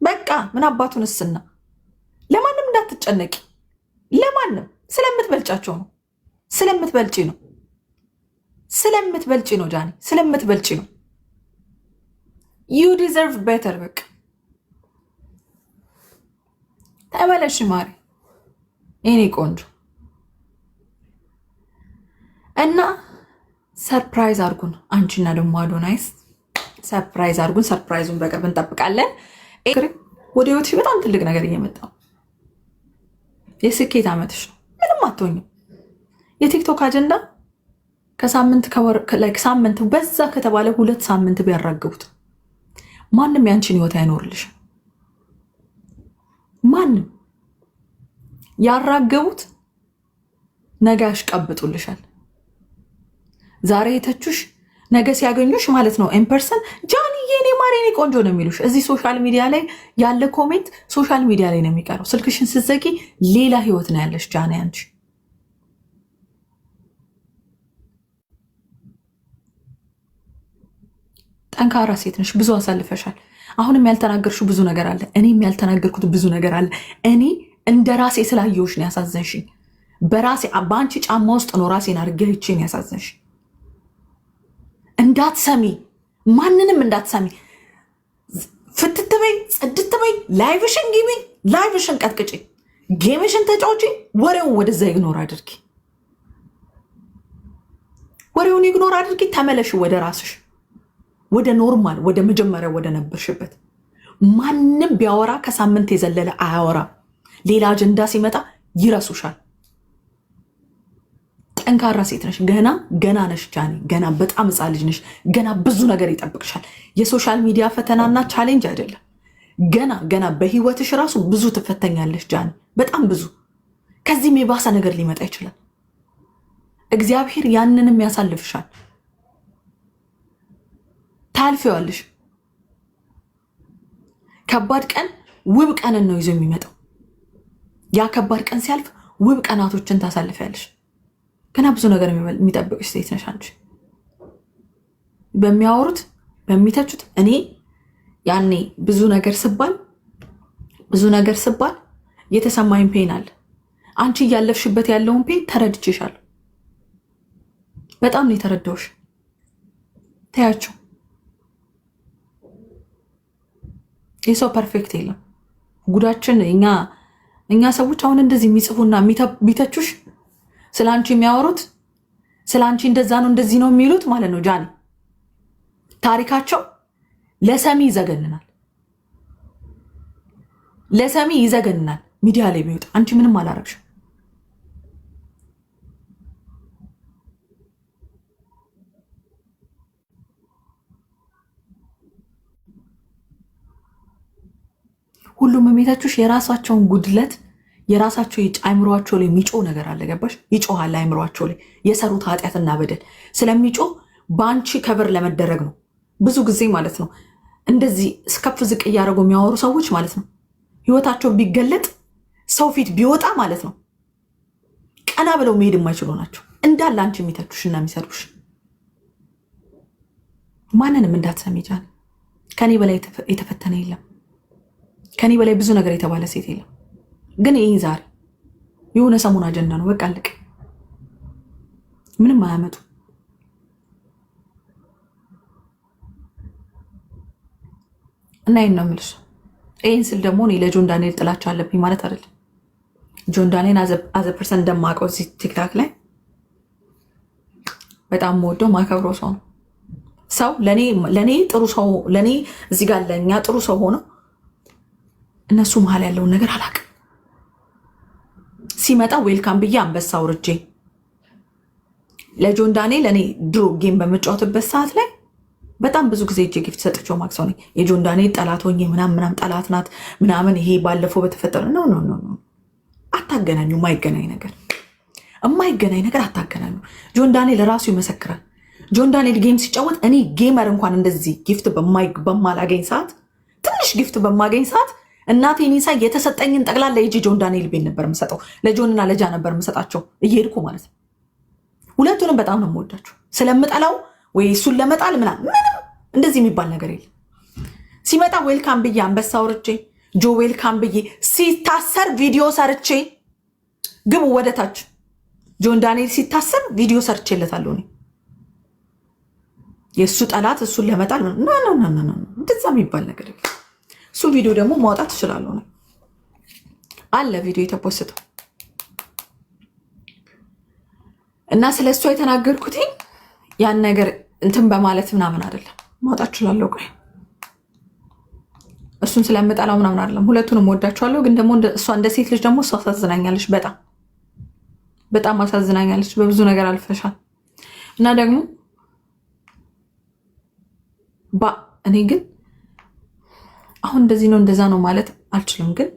በቃ ምን አባቱንስና ለማንም እንዳትጨነቂ። ለማንም ስለምትበልጫቸው ነው። ስለምትበልጪ ነው። ስለምትበልጪ ነው ጃኒ፣ ስለምትበልጪ ነው። ዩ ዲዘርቭ ቤተር። በቃ ተመለሽ ማሪ፣ የኔ ቆንጆ። እና ሰርፕራይዝ አድርጉን፣ አንቺና ደግሞ አዶናይስ ሰርፕራይዝ አድርጉን። ሰርፕራይዙን በቅርብ እንጠብቃለን። ወደ ህይወትሽ በጣም ትልቅ ነገር እየመጣ ነው። የስኬት ዓመትሽ ነው። ምንም አትሆኝም። የቲክቶክ አጀንዳ ሳምንት በዛ ከተባለ 2 ሳምንት ቢያራግቡት ማንም ያንቺን ህይወት አይኖርልሽም። ማንም ያራገቡት ነገ ያሽቀብጡልሻል። ዛሬ የተቹሽ ነገ ሲያገኙሽ ማለት ነው ኢምፐርሰን ጃኒ የኔ ማር የኔ ቆንጆ ነው የሚሉሽ። እዚህ ሶሻል ሚዲያ ላይ ያለ ኮሜንት ሶሻል ሚዲያ ላይ ነው የሚቀረው። ስልክሽን ስትዘጊ ሌላ ህይወት ነው ያለሽ ጃኒ። አንቺ ጠንካራ ሴት ነሽ። ብዙ አሳልፈሻል። አሁንም ያልተናገርሽው ብዙ ነገር አለ። እኔም ያልተናገርኩት ብዙ ነገር አለ። እኔ እንደ ራሴ ስላየሁሽ ነው ያሳዘንሽኝ። በአንቺ ጫማ ውስጥ ነው ራሴን አድርጌ አይቼን ያሳዘንሽ። እንዳትሰሚ፣ ማንንም እንዳትሰሚ። ፍትትበይ፣ ጽድትበይ፣ ላይቭሽን ግቢ፣ ላይቭሽን ቀጥቅጪ፣ ጌምሽን ተጫውጪ። ወሬውን ወደዛ ኢግኖር አድርጊ፣ ወሬውን ኢግኖር አድርጊ። ተመለሽ ወደ ራስሽ፣ ወደ ኖርማል፣ ወደ መጀመሪያ ወደ ነበርሽበት። ማንም ቢያወራ ከሳምንት የዘለለ አያወራም። ሌላ አጀንዳ ሲመጣ ይረሱሻል። ጠንካራ ሴት ነሽ። ገና ነሽ ጃኒ። ገና በጣም ሕፃን ልጅ ነሽ። ገና ብዙ ነገር ይጠብቅሻል። የሶሻል ሚዲያ ፈተናና ቻሌንጅ አይደለም። ገና በህይወትሽ ራሱ ብዙ ትፈተኛለሽ ጃኒ፣ በጣም ብዙ። ከዚህም የባሰ ነገር ሊመጣ ይችላል። እግዚአብሔር ያንንም ያሳልፍሻል። ታልፊዋለሽ። ከባድ ቀን ውብ ቀንን ነው ይዞ የሚመጣው። ያ ከባድ ቀን ሲያልፍ ውብ ቀናቶችን ታሳልፊያለሽ። ገና ብዙ ነገር የሚጠብቅሽ ሴት ነሽ አንቺ። በሚያወሩት በሚተቹት እኔ ያኔ ብዙ ነገር ስባል የተሰማኝ ፔን አለ። አንቺ እያለፍሽበት ያለውን ፔን ተረድቼሻለሁ። በጣም ነው የተረዳሁሽ። ተያቸው። የሰው ፐርፌክት የለም። ጉዳችን እኛ ሰዎች አሁን እንደዚህ የሚጽፉና የሚተቹሽ ስለ አንቺ የሚያወሩት ስለ አንቺ እንደዛ ነው እንደዚህ ነው የሚሉት ማለት ነው ጃኒ። ታሪካቸው ለሰሚ ይዘገንናል። ሚዲያ ላይ ቢወጣ አንቺ ምንም አላረግሽም። ሁሉም የሚተቹሽ የራሳቸውን ጉድለት የራሳቸው አይምሯቸው ላይ የሚጮህ ነገር አለ። ገባሽ? ይጮሃል አይምሯቸው ላይ የሰሩት ኃጢአትና በደል ስለሚጮህ በአንቺ ከበር ለመደረግ ነው። ብዙ ጊዜ ማለት ነው እንደዚህ ከፍ ዝቅ እያደረጉ የሚያወሩ ሰዎች ማለት ነው ህይወታቸው ቢገለጥ ሰው ፊት ቢወጣ ማለት ነው ቀና ብለው መሄድ የማይችሉ ናቸው እንዳለ አንቺ የሚተቹሽና የሚሰሩሽ። ማንንም እንዳትሰሚ ጃኒ። ከኔ በላይ የተፈተነ የለም። ከኔ በላይ ብዙ ነገር የተባለ ሴት የለም። ግን ይህ ዛሬ የሆነ ሰሞን አጀንዳ ነው። በቃ አለቀ። ምንም አያመጡ። እና ይሄን ነው የምልሽ። ይሄን ስል ደግሞ እኔ ለጆን ዳንኤል ጥላቻ አለብኝ ማለት አይደለም። ጆን ዳንኤል አዘ ፐርሰን እንደማውቀው እዚህ ቲክታክ ላይ በጣም የምወደው ማከብረው ሰው ነው። ሰው ለኔ ጥሩ ሰው ለኔ እዚህ ጋር ለኛ ጥሩ ሰው ሆኖ እነሱ መሀል ያለውን ነገር አላውቅም። ሲመጣ ዌልካም ብዬ አንበሳ አውርጄ ለጆን ዳንኤል እኔ ድሮ ጌም በመጫወትበት ሰዓት ላይ በጣም ብዙ ጊዜ እጄ ጊፍት ሰጥቼው ማክሰው ነኝ። የጆን ዳንኤል ጠላት ሆኜ ምናምን ጠላት ናት ምናምን ይሄ ባለፈው በተፈጠረ ነው። አታገናኙ። የማይገናኝ ነገር አታገናኙ። ጆን ዳንኤል ራሱ ይመሰክራል። ጆን ዳንኤል ጌም ሲጫወት እኔ ጌመር እንኳን እንደዚህ ጊፍት በማላገኝ ሰዓት ትንሽ ጊፍት በማገኝ ሰዓት እናቴ ኒሳ የተሰጠኝን ጠቅላላ የጂ ጆን ዳንኤል ቤት ነበር የምሰጠው። ለጆንና ለጃ ነበር የምሰጣቸው እየሄድኩ ማለት ነው። ሁለቱንም በጣም ነው የምወዳቸው። ስለምጠላው ወይ እሱን ለመጣል ምንም እንደዚህ የሚባል ነገር የለም። ሲመጣ ዌልካም ብዬ አንበሳ አውርጄ ጆዌል ካምብዬ ሲታሰር ቪዲዮ ሰርቼ ግቡ ወደታች ጆን ዳንኤል ሲታሰር ቪዲዮ ሰርቼለታለሁ እኔ የሱ ጠላት እሱን ለመጣል ና እንደዛ የሚባል ነገር እሱ ቪዲዮ ደግሞ ማውጣት እችላለሁ ነው አለ ቪዲዮ የተፖስተው እና ስለሱ የተናገርኩት ያን ነገር እንትን በማለት ምናምን አይደለም ማውጣት እችላለሁ ቆይ እሱን ስለምጠላው ምናምን አይደለም ሁለቱንም ወዳቸዋለሁ ግን ደግሞ እሷ እንደ ሴት ልጅ ደግሞ እሷ አሳዝናኛለች በጣም አሳዝናኛለች በብዙ ነገር አልፈሻል እና ደግሞ እኔ ግን አሁን እንደዚህ ነው እንደዛ ነው ማለት አልችልም ግን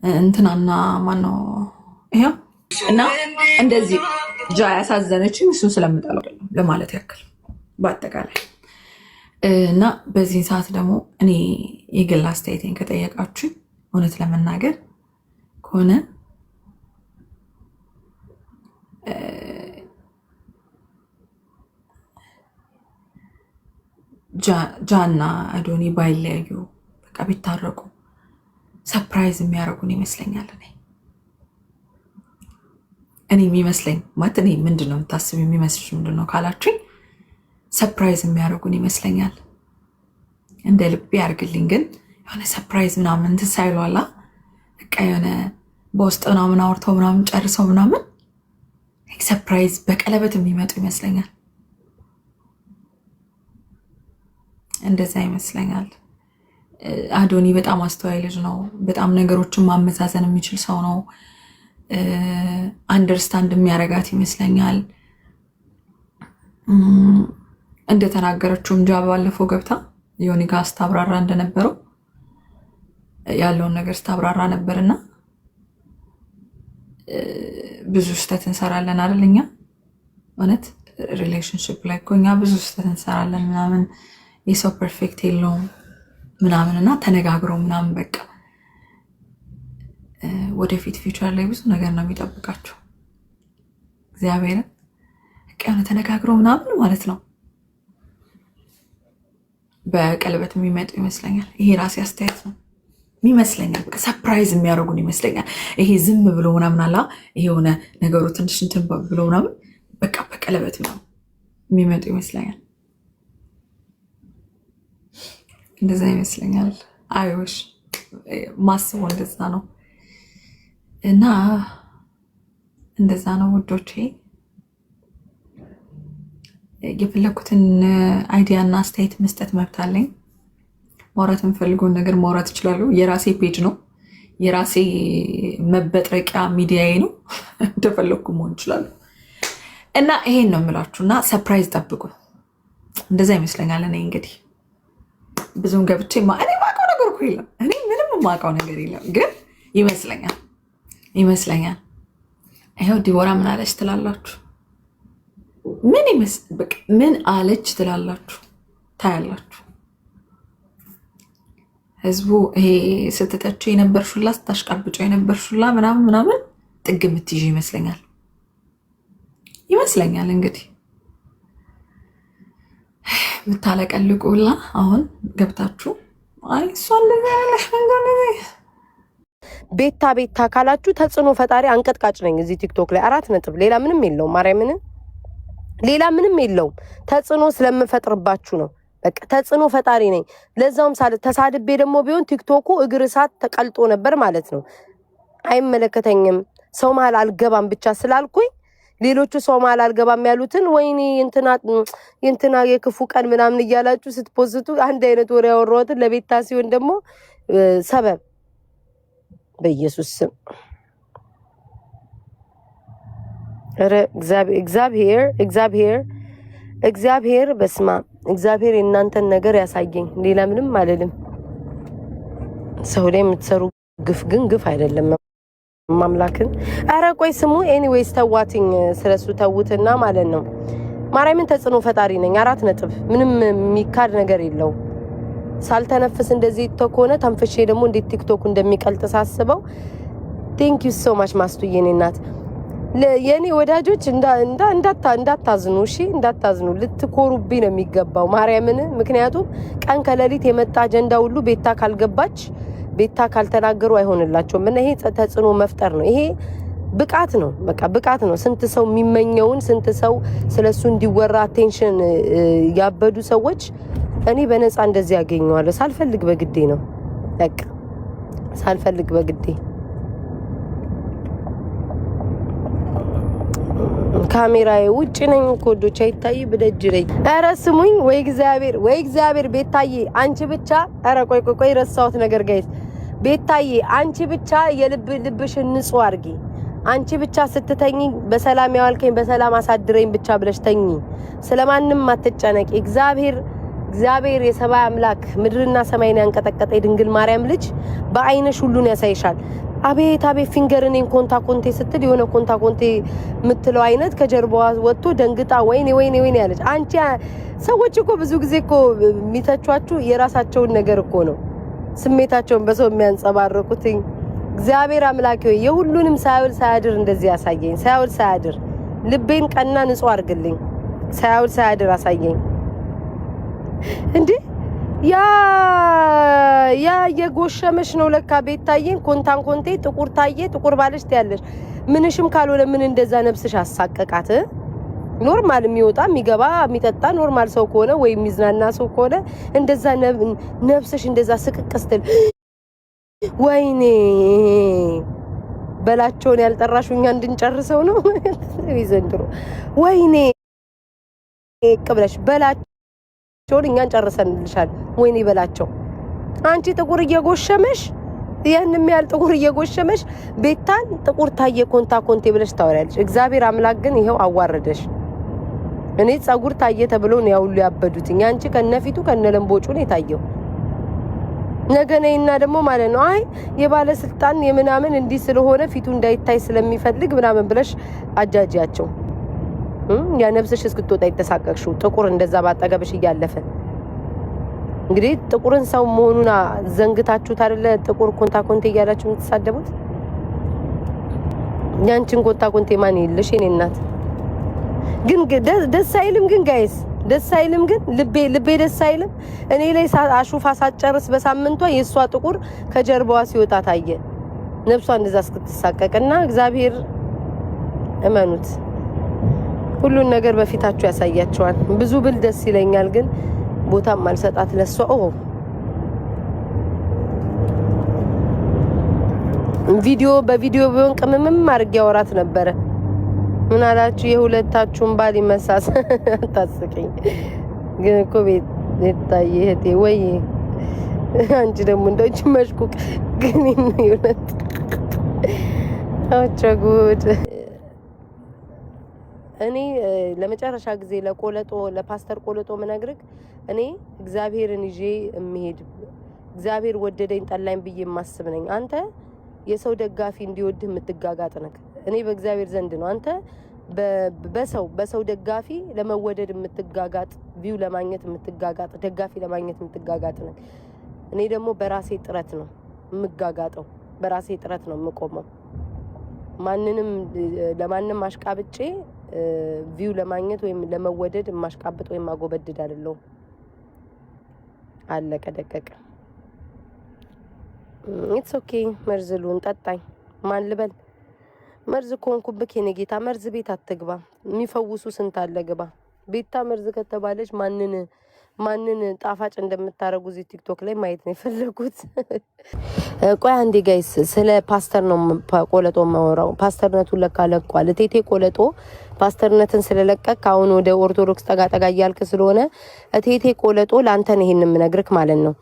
እንትናና ማነው ይሄው እና እንደዚህ ጃ ያሳዘነችኝ እሱን ስለምጠላው አይደለም ለማለት ያክል በአጠቃላይ እና በዚህ ሰዓት ደግሞ እኔ የግል አስተያየቴን ከጠየቃችሁ እውነት ለመናገር ከሆነ ጃና አዶኒ ባይለያዩ በቃ ቢታረቁ ሰርፕራይዝ የሚያደርጉን ይመስለኛል እኔ የሚመስለኝ ማለት እኔ ምንድነው የምታስብ የሚመስልሽ ምንድነው ካላችሁኝ ሰርፕራይዝ የሚያደርጉን ይመስለኛል እንደ ልቤ ያርግልኝ ግን የሆነ ሰርፕራይዝ ምናምን እንትን ሳይሏላ በቃ የሆነ በውስጥ ምናምን አውርተው ምናምን ጨርሰው ምናምን ሰርፕራይዝ በቀለበት የሚመጡ ይመስለኛል እንደዛ ይመስለኛል አዶኒ በጣም አስተዋይ ልጅ ነው በጣም ነገሮችን ማመዛዘን የሚችል ሰው ነው አንደርስታንድ የሚያረጋት ይመስለኛል እንደተናገረችውም ጃ ባለፈው ገብታ ዮኒ ጋር ስታብራራ እንደነበረው ያለውን ነገር ስታብራራ ነበርና ብዙ ስህተት እንሰራለን አይደልኛ እውነት ሪሌሽንሺፕ ላይ እኛ ብዙ ስህተት እንሰራለን ምናምን የሰው ፐርፌክት የለውም ምናምንና ተነጋግረው ምናምን በቃ ወደፊት ፊውቸር ላይ ብዙ ነገር ነው የሚጠብቃቸው እግዚአብሔርን በቃ ተነጋግረው ምናምን ማለት ነው በቀለበት የሚመጡ ይመስለኛል ይሄ ራሴ አስተያየት ነው ይመስለኛል በቃ ሰርፕራይዝ የሚያደርጉን ይመስለኛል ይሄ ዝም ብሎ ምናምን አላ የሆነ ነገሩ ትንሽ እንትን ብሎ ምናምን በቃ በቀለበት ነው የሚመጡ ይመስለኛል እንደዛ ይመስለኛል አይውሽ ማስበው እንደዛ ነው እና እንደዛ ነው ውዶቼ የፈለኩትን አይዲያ እና አስተያየት መስጠት መብት አለኝ ማውራት የምፈልገውን ነገር ማውራት እችላለሁ የራሴ ፔጅ ነው የራሴ መበጥረቂያ ሚዲያዬ ነው እንደፈለኩ መሆን እችላለሁ እና ይሄን ነው የምላችሁና ሰርፕራይዝ ጠብቁ እንደዛ ይመስለኛል እኔ እንግዲህ ብዙም ገብቼ እኔ ማውቀው ነገር እኮ የለም እኔ ምንም ማውቀው ነገር የለም ግን ይመስለኛል ይሄው ዲቦራ ምን አለች ትላላችሁ ምን አለች ትላላችሁ ታያላችሁ ህዝቡ ይሄ ስትተቹ የነበርሹላ ስታሽቃብጩ የነበርሹላ ምናምን ጥግ የምትይዥ ይመስለኛል እንግዲህ ምታለቀልቁላ አሁን ገብታችሁ አይ እሷ እንደዚህ ያለሽ መንገድ ቤታ ካላችሁ ተጽዕኖ ፈጣሪ አንቀጥቃጭ ነኝ እዚህ ቲክቶክ ላይ 4 ነጥብ ሌላ ምንም የለውም ማርያምን ሌላ ምንም የለውም ተጽዕኖ ስለምፈጥርባችሁ ነው በቃ ተጽዕኖ ፈጣሪ ነኝ ለዛውም ተሳድቤ ደግሞ ቢሆን ቲክቶኩ እግር እሳት ተቀልጦ ነበር ማለት ነው አይመለከተኝም ሰው መሃል አልገባም ብቻ ስላልኩኝ ሌሎቹ ሰው መሃል አልገባም ያሉትን ወይኔ እንትና የክፉ ቀን ምናምን እያላችሁ ስትፖስቱ አንድ አይነት ወሬ ያወራሁትን ለቤታ ሲሆን ደግሞ ሰበብ በኢየሱስ ስም ኧረ እግዚአብሔር በስማ እግዚአብሔር የእናንተን ነገር ያሳየኝ ሌላ ምንም አልልም ሰው ላይ የምትሰሩ ግፍ ግን ግፍ አይደለም ማምላክን ኧረ ቆይ ስሙ ኤኒዌይስ ተዋትኝ ስለሱ ተውትና ማለት ነው ማርያምን ተጽዕኖ ፈጣሪ ነኝ 4 ነጥብ ምንም የሚካድ ነገር የለው ሳልተነፍስ እንደዚህ ተኮነ ተንፈሼ ደግሞ እንዴት ቲክቶክ እንደሚቀልጥ ሳስበው ቴንክ ዩ ሶ ማች ማስቱዬ እናት የኔ ወዳጆች እንዳታዝኑ እሺ፣ እንዳታዝኑ። ልትኮሩብኝ ነው የሚገባው ማርያምን። ምክንያቱም ቀን ከሌሊት የመጣ አጀንዳ ሁሉ ቤታ ካልገባች ቤታ ካልተናገሩ አይሆንላቸውም። እና ይሄ ተጽዕኖ መፍጠር ነው። ይሄ ብቃት ነው፣ በቃ ብቃት ነው። ስንት ሰው የሚመኘውን ስንት ሰው ስለሱ እንዲወራ አቴንሽን ያበዱ ሰዎች እኔ በነፃ እንደዚህ ያገኘዋለሁ። ሳልፈልግ በግዴ ነው፣ በቃ ሳልፈልግ በግዴ። ካሜራዬ ውጭ ነኝ ኮዶች አይታይ ብደጅ ነኝ። ኧረ ስሙኝ ወይ እግዚአብሔር ቤታዬ አንቺ ብቻ። ኧረ ቆይ ረሳሁት ነገር ጋይስ። ቤታዬ አንቺ ብቻ ልብሽን ንጹህ አድርጊ። አንቺ ብቻ ስትተኝ በሰላም ያዋልከኝ በሰላም አሳድረኝ ብቻ ብለሽ ተኝ። ስለማንም አትጨነቂ። እግዚአብሔር የሰማይ አምላክ ምድርና ሰማይን ያንቀጠቀጠ የድንግል ማርያም ልጅ በአይነሽ ሁሉን ያሳይሻል። አቤት ፊንገር እኔን ኮንቴ ስትል የሆነ ኮንቴ የምትለው አይነት ከጀርባዋ ወጥቶ ደንግጣ ወይኔ ያለች። አንቺ ሰዎች እኮ ብዙ ጊዜ እኮ የሚተቿችሁ የራሳቸውን ነገር እኮ ነው፣ ስሜታቸውን በሰው የሚያንጸባርቁት። እግዚአብሔር አምላክ ሆይ የሁሉንም ሳያውል ሳያድር እንደዚህ ያሳየኝ። ሳያውል ሳያድር ልቤን ቀና ንጹህ አድርግልኝ። ሳያውል ሳያድር አሳየኝ። እንዴ ያ የጎሸመሽ ነው ለካ ቤታዬን ኮንቴ ጥቁር ታየ ጥቁር ባለሽ ትያለሽ። ምንሽም ካልሆነ ምን እንደዛ ነፍስሽ አሳቀቃት። ኖርማል የሚወጣ የሚገባ የሚጠጣ ኖርማል ሰው ከሆነ ወይ የሚዝናና ሰው ከሆነ እንደዛ ነፍስሽ እንደዛ ስቅቅስትል ወይኔ በላቸውን ያልጠራሹኛ እንድንጨርሰው ነው ይዘንድሮ። ወይኔ ቅብለሽ በላቸውን እኛን ጨርሰንልሻል። ወይኔ በላቸው አንቺ ጥቁር እየጎሸመሽ ያንንም ያል ጥቁር እየጎሸመሽ ቤታን ጥቁር ታየ ኮንቴ ብለሽ ታወሪያለሽ። እግዚአብሔር አምላክ ግን ይሄው አዋረደሽ። እኔ ጸጉር ታየ ተብሎ ነው ያውሉ ያበዱትኝ። አንቺ ከነፊቱ ከነለምቦጩ ነው የታየው። ነገ ነይና ደግሞ ማለት ነው አይ የባለስልጣን የምናምን እንዲህ ስለሆነ ፊቱ እንዳይታይ ስለሚፈልግ ምናምን ብለሽ አጃጃቸው። ያ ነፍስሽ እስክትወጣ የተሳቀቅሽው ጥቁር እንደዛ ባጠገብሽ እያለፈ እንግዲህ ጥቁርን ሰው መሆኑን ዘንግታችሁት አይደለ? ጥቁር ኮንቴ እያላችሁ የምትሳደቡት ያንቺን ኮንቴ ማን ይልሽ? የኔ እናት ግን ደስ አይልም? ግን ጋይስ ደስ አይልም? ግን ልቤ ደስ አይልም? እኔ ላይ አሹፋ ሳጨርስ በሳምንቷ የሷ ጥቁር ከጀርባዋ ሲወጣ ታየ። ነፍሷ እንደዛ እስክትሳቀቅና እግዚአብሔር እመኑት ሁሉን ነገር በፊታችሁ ያሳያቸዋል። ብዙ ብል ደስ ይለኛል፣ ግን ቦታም አልሰጣት ለሷ። በቪዲዮ ቢሆን ቅምምም አድርጌ አወራት ነበረ። ምን አላችሁ? የሁለታችሁን ባል ይመሳስ አታስቀኝ። ግን እኮ ቤታዬ እህቴ ወይ አንቺ ደግሞ እንደውች መሽኩቅ ግን ይሁንት አቸጉድ። እኔ ለመጨረሻ ጊዜ ለፓስተር ቆለጦ ምነግርክ እኔ እግዚአብሔርን ይዤ እምሄድ እግዚአብሔር ወደደኝ ጠላኝ ብዬ ማስብ ነኝ። አንተ የሰው ደጋፊ እንዲወድህ የምትጋጋጥ ነህ። እኔ በእግዚአብሔር ዘንድ ነው። አንተ በሰው ደጋፊ ለመወደድ የምትጋጋጥ፣ ቪው ለማግኘት የምትጋጋጥ፣ ደጋፊ ለማግኘት የምትጋጋጥ ነህ። እኔ ደግሞ በራሴ ጥረት ነው የምጋጋጠው፣ በራሴ ጥረት ነው የምቆመው። ለማንም አሽቃብጬ ቪው ለማግኘት ወይም ለመወደድ ማሽቃብጥ ወይም ማጎበድድ አይደለም። አለቀ ደቀቀ። ኢትስ ኦኬ። መርዝሉን ጠጣኝ። ማን ልበል? መርዝ ኮንኩብክ የኔ ጌታ። መርዝ ቤት አትግባ። የሚፈውሱ ስንት አለ ግባ። ቤታ መርዝ ከተባለች ማንን ጣፋጭ እንደምታረጉ እዚህ ቲክቶክ ላይ ማየት ነው የፈለጉት። ቆይ አንዴ ጋይስ፣ ስለ ፓስተር ነው ቆለጦ ማወራው። ፓስተርነቱን ለካለቋል። እቴቴ ቆለጦ ፓስተርነትን ስለለቀቅ አሁን ወደ ኦርቶዶክስ ጠጋ እያልክ ስለሆነ እቴቴ ቆለጦ ላንተ ነው ይሄን የምነግርክ ማለት ነው።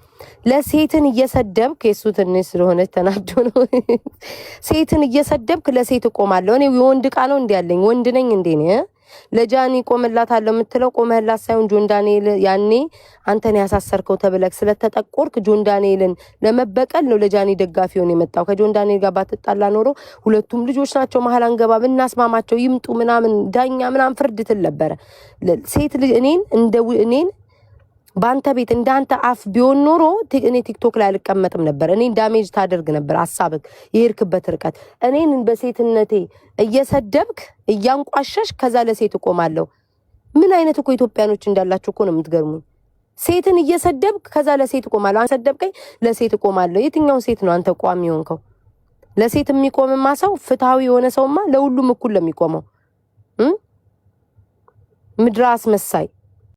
ለሴትን እየሰደብክ የሱ ትንሽ ስለሆነች ተናዶ ነው። ሴትን እየሰደብክ ለሴት ቆማለሁ እኔ ወንድ ቃ ነው እንዴ ያለኝ? ወንድ ነኝ እንዴ ነው? ለጃኒ ቆመላታለሁ የምትለው ቆመላት ሳይሆን ጆን ዳንኤል ያኔ አንተን ያሳሰርከው ተብለክ ስለተጠቆርክ ጆን ዳንኤልን ለመበቀል ነው ለጃኒ ደጋፊ ሆነ የመጣው። ከጆን ዳንኤል ጋር ባትጣላ ኖሮ ሁለቱም ልጆች ናቸው መሀል አንገባ ብናስማማቸው ይምጡ ምናምን ዳኛ ምናምን ፍርድ ትል ነበረ። ሴት ልጅ እኔን በአንተ ቤት እንዳንተ አፍ ቢሆን ኖሮ እኔ ቲክቶክ ላይ አልቀመጥም ነበር። እኔ ዳሜጅ ታደርግ ነበር ሐሳብክ የሄድክበት ርቀት። እኔን በሴትነቴ እየሰደብክ እያንቋሸሽ ከዛ ለሴት እቆማለሁ። ምን አይነት እኮ ኢትዮጵያኖች እንዳላችሁ እኮ ነው የምትገርሙኝ። ሴትን እየሰደብክ ከዛ ለሴት እቆማለሁ። አንተ ሰደብከኝ ለሴት እቆማለሁ። የትኛው ሴት ነው አንተ ቋሚ ሆንከው? ለሴት የሚቆምማ ሰው ፍትሃዊ የሆነ ሰውማ ለሁሉም እኩል ለሚቆመው ምድር አስመሳይ